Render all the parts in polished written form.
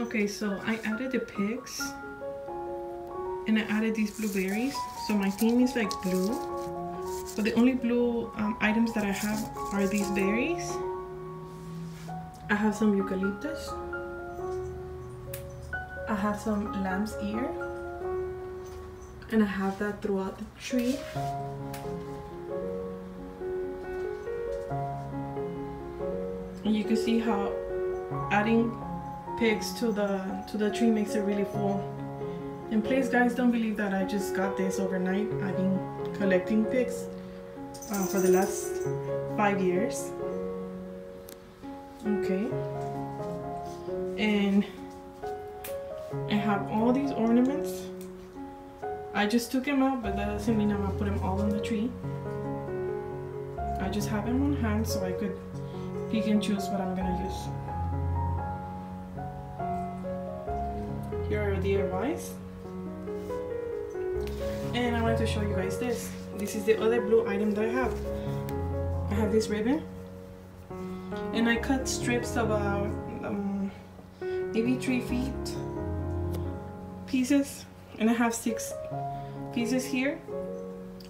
Okay, so I added the pigs and I added these blueberries. So my theme is like blue, but the only blue items that I have are these berries. I have some eucalyptus. I have some lamb's ear, and I have that throughout the tree. And you can see how adding pigs to the tree makes it really full. And please guys, don't believe that I just got this overnight. I've been collecting pigs for the last 5 years. Okay, and I have all these ornaments. I just took them out, but that doesn't mean I'm gonna put them all on the tree. I just have them on hand so I could pick and choose what I'm gonna use. Here are the DIYs. And I wanted to show you guys this. This is the other blue item that I have. I have this ribbon. And I cut strips about maybe 3 feet pieces. And I have 6 pieces here.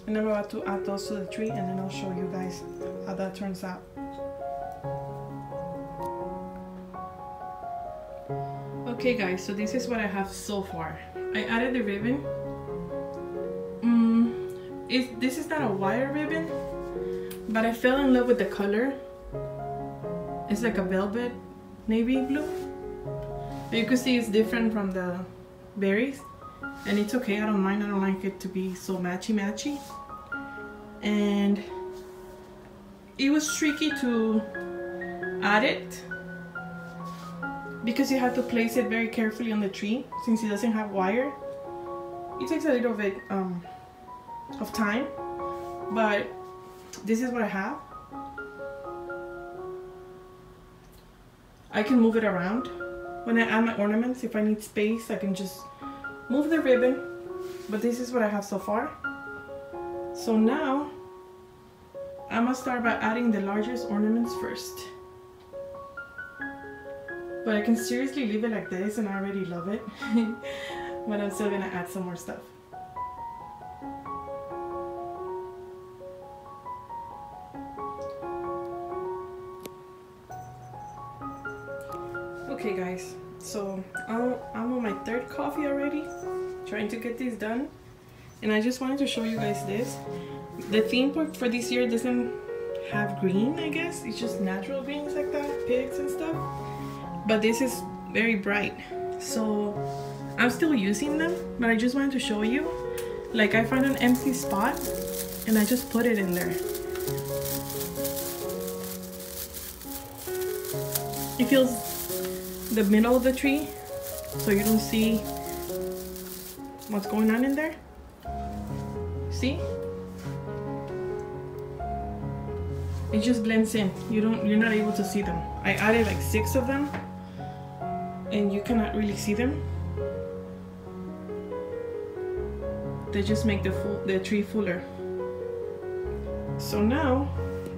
And I'm about to add those to the tree, and then I'll show you guys how that turns out. Okay guys, so this is what I have so far. I added the ribbon. This is not a wire ribbon, but I fell in love with the color. It's like a velvet navy blue. But you can see it's different from the berries, and it's okay, I don't mind. I don't like it to be so matchy. And it was tricky to add it because you have to place it very carefully on the tree since it doesn't have wire. It takes a little bit of time, but this is what I have. I can move it around. When I add my ornaments, if I need space, I can just move the ribbon. But this is what I have so far. So now I'm gonna start by adding the largest ornaments first. But I can seriously leave it like this, and I already love it. But I'm still gonna add some more stuff. Okay guys, so I'm on my 3rd coffee already, trying to get this done. And I just wanted to show you guys this. The theme for this year doesn't have green, I guess. It's just natural greens like that, pigs and stuff. But this is very bright. So I'm still using them, but I just wanted to show you. Like, I found an empty spot and I just put it in there. It feels the middle of the tree, so you don't see what's going on in there. See? It just blends in. You're not able to see them. I added like 6 of them, and you cannot really see them. They just make the tree fuller. So now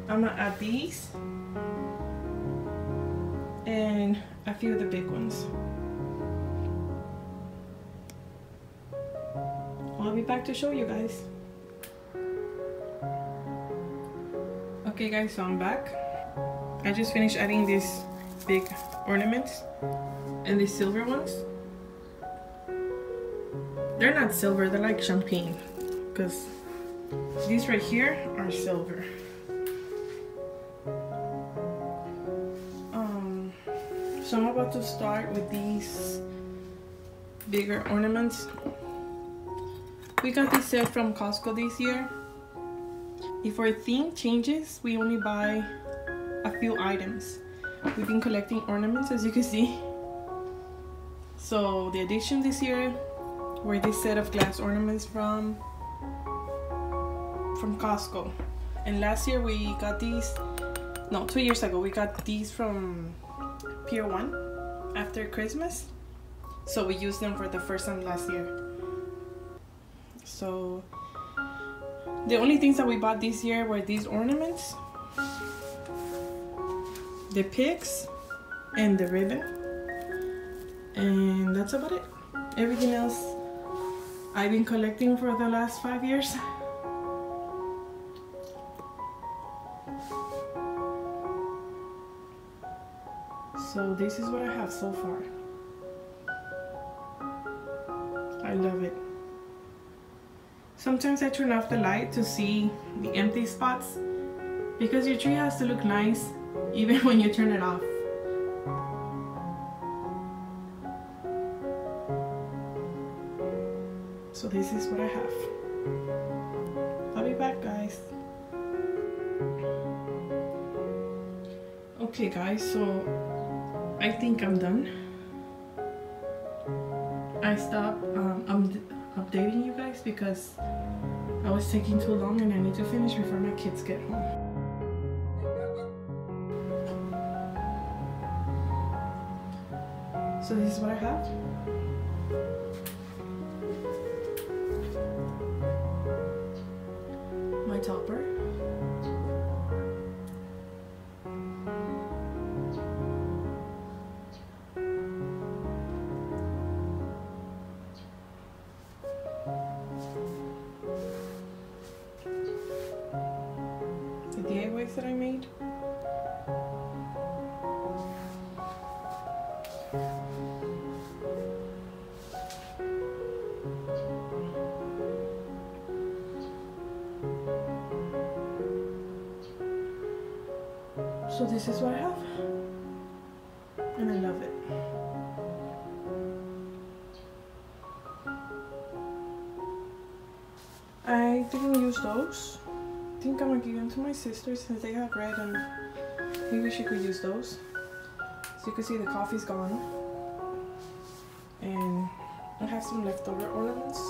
I'm gonna add these and a few of the big ones. I'll be back to show you guys. Okay guys, so I'm back. I just finished adding these big ornaments and these silver ones. They're not silver, they're like champagne, because these right here are silver. So I'm about to start with these bigger ornaments. We got this set from Costco this year. If our theme changes, we only buy a few items. We've been collecting ornaments, as you can see. So the addition this year were this set of glass ornaments from Costco. And last year we got these, no, 2 years ago we got these from Pier 1 after Christmas. So we used them for the first time last year. So the only things that we bought this year were these ornaments, the pigs, and the ribbon. And that's about it. Everything else I've been collecting for the last 5 years. So this is what I have so far. I love it. Sometimes I turn off the light to see the empty spots because your tree has to look nice even when you turn it off. So this is what I have. I'll be back, guys. Okay guys, so I think I'm done. I stopped updating you guys because I was taking too long and I need to finish before my kids get home. So this is what I have. My topper. The DIYs that I made. So this is what I have, and I love it. I didn't use those. I think I'm gonna give them to my sister since they have red and maybe she could use those. So you can see the coffee's gone. And I have some leftover ornaments.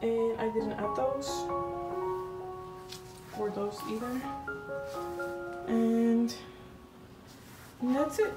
And I didn't add those or those either. And that's it.